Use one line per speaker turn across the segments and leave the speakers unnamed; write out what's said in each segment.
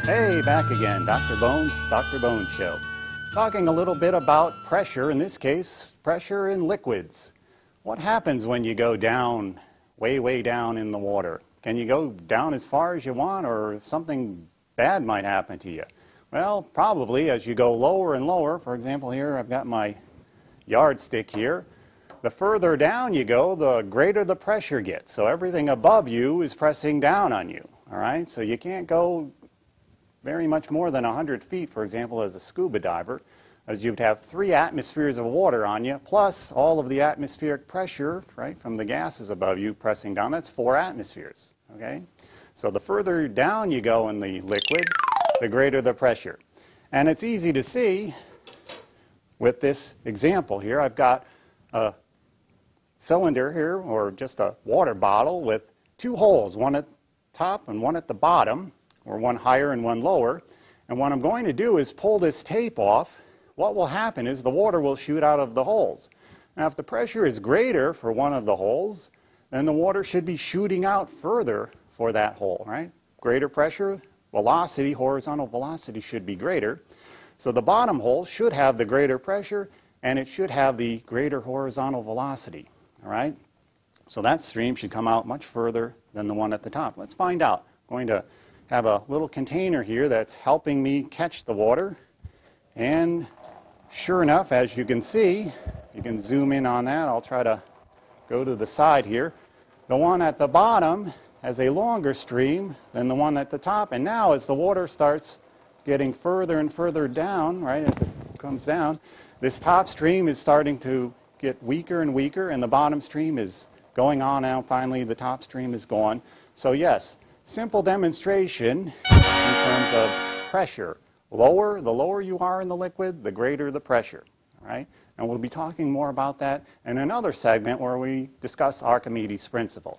Hey, back again, Dr. Bones Show. Talking a little bit about pressure, in this case, pressure in liquids. What happens when you go down, way down in the water? Can you go down as far as you want, or something bad might happen to you? Well, probably as you go lower and lower. For example, here I've got my yardstick here. The further down you go, the greater the pressure gets. So everything above you is pressing down on you. All right, so you can't go very much more than 100 feet, for example, as a scuba diver, as you'd have 3 atmospheres of water on you, plus all of the atmospheric pressure, right, from the gases above you pressing down. That's 4 atmospheres, okay? So the further down you go in the liquid, the greater the pressure. And it's easy to see with this example here. I've got a cylinder here, or just a water bottle with 2 holes, one at the top and one at the bottom, or one higher and one lower. And what I'm going to do is pull this tape off. What will happen is the water will shoot out of the holes. Now, if the pressure is greater for one of the holes, then the water should be shooting out further for that hole, right? Greater pressure, velocity, horizontal velocity should be greater. So the bottom hole should have the greater pressure, and it should have the greater horizontal velocity, all right? So that stream should come out much further than the one at the top. Let's find out. I'm going to have a little container here that's helping me catch the water. And sure enough, as you can see, you can zoom in on that. I'll try to go to the side here. The one at the bottom has a longer stream than the one at the top. And now as the water starts getting further and further down, right, as it comes down, this top stream is starting to get weaker and weaker, and the bottom stream is going on now. Finally, the top stream is gone. So yes, simple demonstration in terms of pressure. The lower you are in the liquid, the greater the pressure. All right? And we'll be talking more about that in another segment where we discuss Archimedes' principle.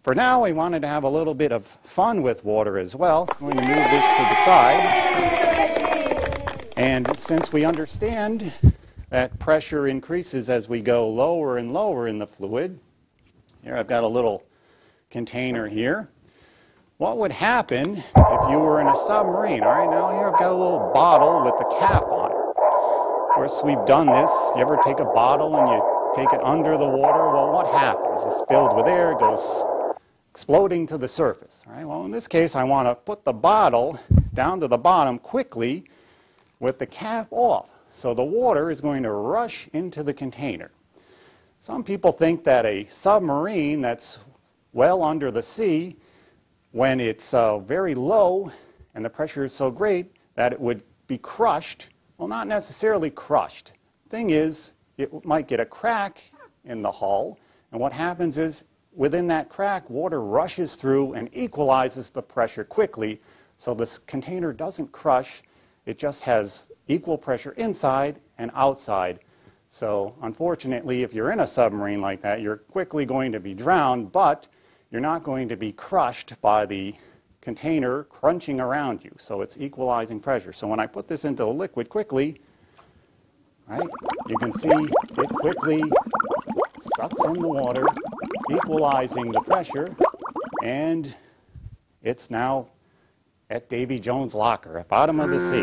For now, we wanted to have a little bit of fun with water as well. I'm going to move this to the side. And since we understand that pressure increases as we go lower and lower in the fluid, here I've got a little container here. What would happen if you were in a submarine? All right, now here I've got a little bottle with the cap on it. Of course, we've done this. You ever take a bottle and you take it under the water? Well, what happens? It's filled with air, it goes exploding to the surface. All right, well, in this case, I want to put the bottle down to the bottom quickly with the cap off. So the water is going to rush into the container. Some people think that a submarine that's well under the sea, when it's very low and the pressure is so great that it would be crushed. Well, not necessarily crushed. Thing is, it might get a crack in the hull, and what happens is within that crack, water rushes through and equalizes the pressure quickly, so this container doesn't crush. It just has equal pressure inside and outside. So unfortunately, if you're in a submarine like that, you're quickly going to be drowned, but you're not going to be crushed by the container crunching around you. So it's equalizing pressure. So when I put this into the liquid quickly, right, you can see it quickly sucks in the water, equalizing the pressure, and it's now at Davy Jones' locker, at bottom of the sea.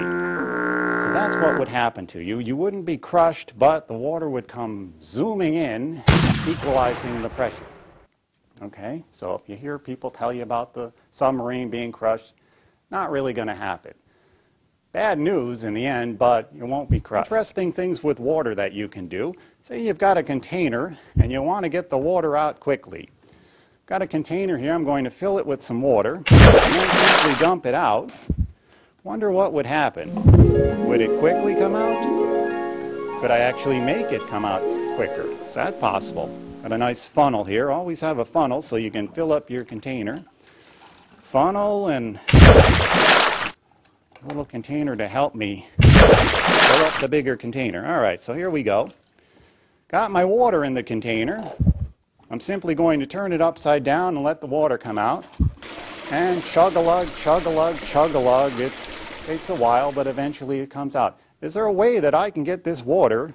So that's what would happen to you. You wouldn't be crushed, but the water would come zooming in, equalizing the pressure. Okay, so if you hear people tell you about the submarine being crushed, not really going to happen. Bad news in the end, but you won't be crushed. Interesting things with water that you can do. Say you've got a container and you want to get the water out quickly. Got a container here, I'm going to fill it with some water and then simply dump it out. Wonder what would happen. Would it quickly come out? Could I actually make it come out quicker? Is that possible? Got a nice funnel here. Always have a funnel so you can fill up your container. Funnel and a little container to help me fill up the bigger container. All right, so here we go. Got my water in the container. I'm simply going to turn it upside down and let the water come out. And chug-a-lug, chug-a-lug, chug-a-lug. It takes a while, but eventually it comes out. Is there a way that I can get this water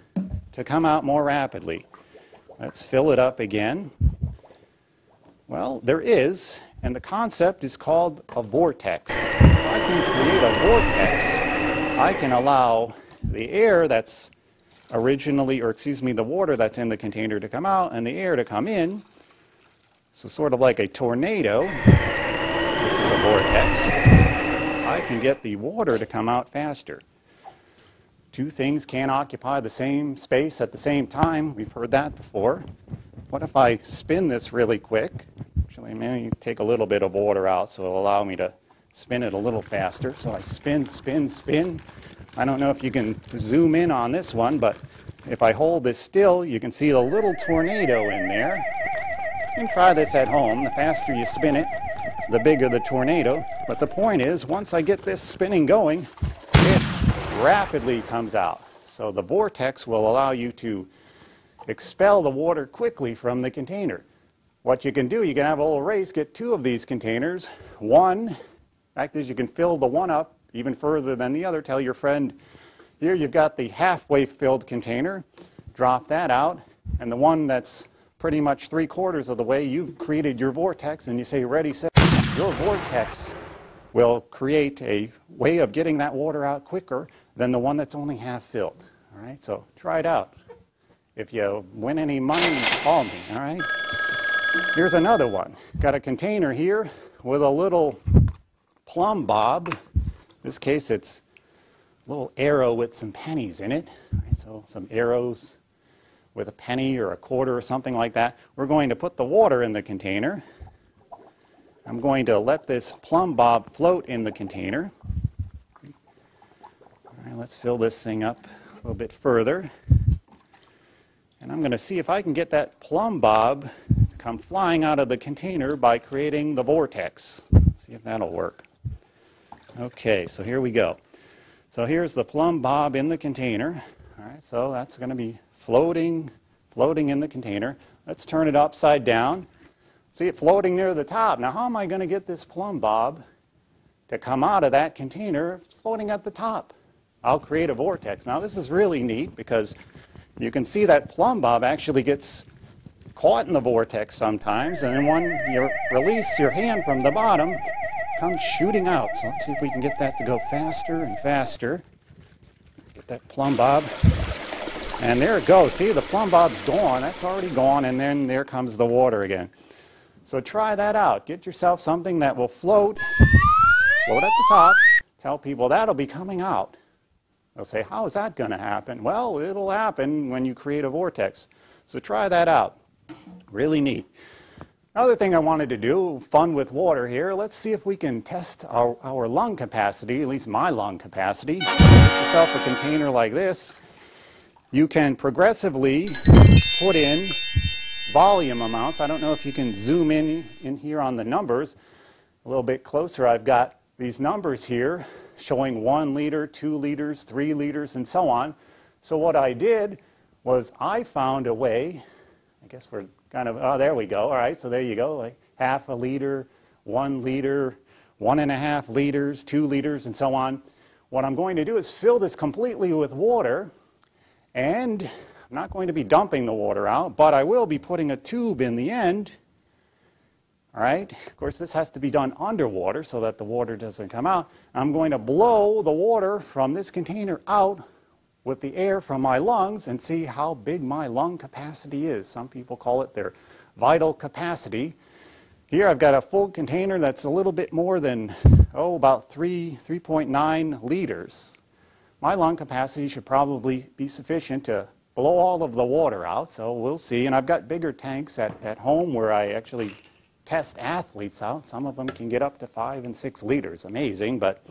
to come out more rapidly? Let's fill it up again. Well, there is, and the concept is called a vortex. If I can create a vortex, I can allow the air that's the water that's in the container to come out and the air to come in. So sort of like a tornado, which is a vortex, I can get the water to come out faster. Two things can't occupy the same space at the same time. We've heard that before. What if I spin this really quick? Actually, maybe take a little bit of water out so it'll allow me to spin it a little faster. So I spin, spin, spin. I don't know if you can zoom in on this one, but if I hold this still, you can see a little tornado in there. You can try this at home. The faster you spin it, the bigger the tornado. But the point is, once I get this spinning going, it rapidly comes out. So the vortex will allow you to expel the water quickly from the container. What you can do, you can have a little race, get two of these containers. One, the fact is you can fill the one up even further than the other. Tell your friend, here you've got the halfway filled container, drop that out, and the one that's pretty much 3/4 of the way, you've created your vortex, and you say, ready, set. Your vortex will create a way of getting that water out quicker than the one that's only half filled. All right, so try it out. If you win any money, call me, all right? Here's another one. Got a container here with a little plumb bob. In this case, it's a little arrow with some pennies in it. Right, so some arrows with a penny or a quarter or something like that. We're going to put the water in the container. I'm going to let this plumb bob float in the container. All right, let's fill this thing up a little bit further. And I'm going to see if I can get that plumb bob to come flying out of the container by creating the vortex. Let's see if that'll work. Okay, so here we go. So here's the plumb bob in the container. All right, so that's going to be floating in the container. Let's turn it upside down. See it floating near the top. Now, how am I going to get this plumb bob to come out of that container if it's floating at the top? I'll create a vortex. Now, this is really neat because you can see that plumb bob actually gets caught in the vortex sometimes, and then when you release your hand from the bottom, it comes shooting out. So let's see if we can get that to go faster and faster. Get that plumb bob. And there it goes. See, the plumb bob's gone. That's already gone, and then there comes the water again. So try that out. Get yourself something that will float at the top. Tell people that'll be coming out. They'll say, how is that going to happen? Well, it'll happen when you create a vortex. So try that out. Really neat. Another thing I wanted to do, fun with water here, let's see if we can test our lung capacity, at least my lung capacity. Get yourself a container like this. You can progressively put in volume amounts. I don't know if you can zoom in here on the numbers. A little bit closer, I've got these numbers here showing 1 liter, 2 liters, 3 liters, and so on. So what I did was I found a way, I guess we're kind of, oh, there we go. All right, so there you go, like half a liter, 1 liter, 1.5 liters, 2 liters, and so on. What I'm going to do is fill this completely with water, and I'm not going to be dumping the water out, but I will be putting a tube in the end. All right, of course this has to be done underwater so that the water doesn't come out. I'm going to blow the water from this container out with the air from my lungs and see how big my lung capacity is. Some people call it their vital capacity. Here I've got a full container that's a little bit more than, about 3.9 liters. My lung capacity should probably be sufficient to blow all of the water out, so we'll see. And I've got bigger tanks at home where I actually test athletes out. Some of them can get up to 5 and 6 liters. Amazing, but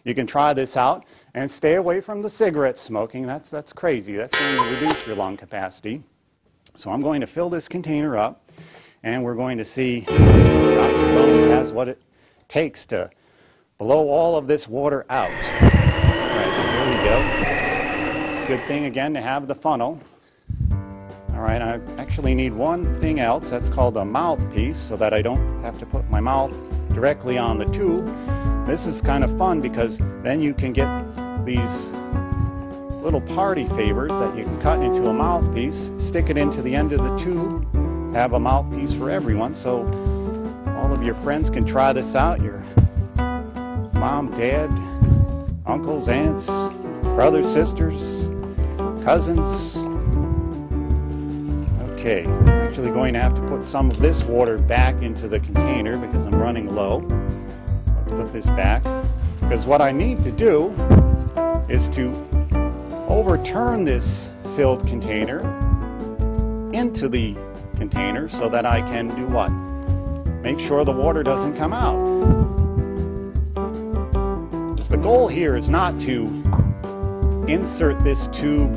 you can try this out and stay away from the cigarette smoking. That's crazy. That's going to reduce your lung capacity. So I'm going to fill this container up, and we're going to see Dr. Bones has what it takes to blow all of this water out. All right, so here we go. Good thing again to have the funnel. All right, I actually need one thing else. That's called a mouthpiece, so that I don't have to put my mouth directly on the tube. This is kind of fun because then you can get these little party favors that you can cut into a mouthpiece, stick it into the end of the tube, have a mouthpiece for everyone. So All of your friends can try this out. Your mom, dad, uncles, aunts, brothers, sisters, cousins. Okay, I'm actually going to have to put some of this water back into the container because I'm running low. Let's put this back. Because what I need to do is to overturn this filled container into the container so that I can do what? Make sure the water doesn't come out. Because the goal here is not to insert this tube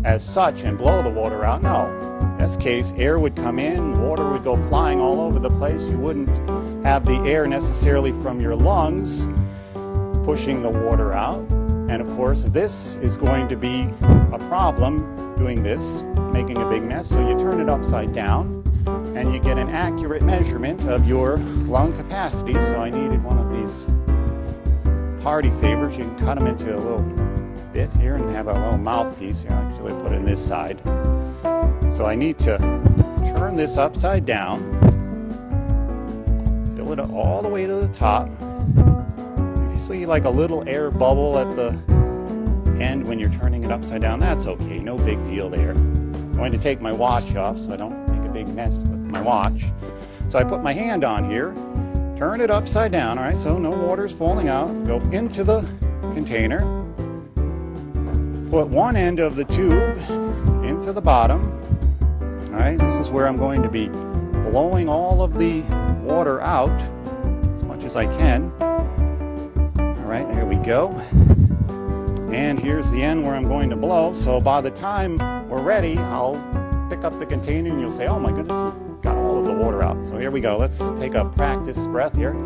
as such and blow the water out. No. In this case, air would come in, water would go flying all over the place. You wouldn't have the air necessarily from your lungs pushing the water out. And of course, this is going to be a problem doing this, making a big mess. So you turn it upside down and you get an accurate measurement of your lung capacity. So I needed one of these party favors. You can cut them into a little bit here and have a little mouthpiece. Here, I'll actually put it in this side. So I need to turn this upside down, fill it all the way to the top. If you see like a little air bubble at the end when you're turning it upside down, that's okay, no big deal there. I'm going to take my watch off so I don't make a big mess with my watch. So I put my hand on here, turn it upside down, all right, so no water's falling out. Go into the container, put one end of the tube into the bottom. All right, this is where I'm going to be blowing all of the water out as much as I can. All right, there we go. And here's the end where I'm going to blow. So by the time we're ready, I'll pick up the container and you'll say, oh my goodness, you got all of the water out. So here we go. Let's take a practice breath here.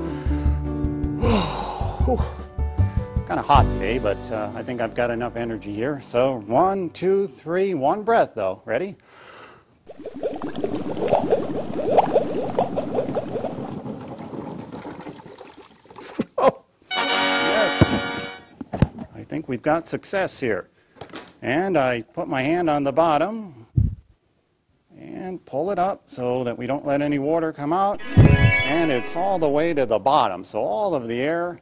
It's kind of hot today, but I think I've got enough energy here. So 1, 2, 3, one breath though. Ready? Oh, yes. I think we've got success here. And I put my hand on the bottom and pull it up so that we don't let any water come out. And it's all the way to the bottom. So all of the air,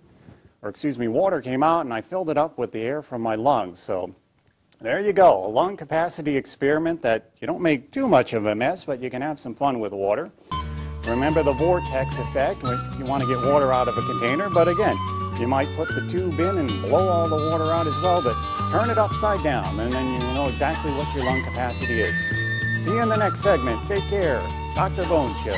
or excuse me, water came out and I filled it up with the air from my lungs. So there you go, a lung capacity experiment that you don't make too much of a mess, but you can have some fun with water. Remember the vortex effect, you want to get water out of a container, but again, you might put the tube in and blow all the water out as well, but turn it upside down, and then you know exactly what your lung capacity is. See you in the next segment. Take care. Dr. Bone Show.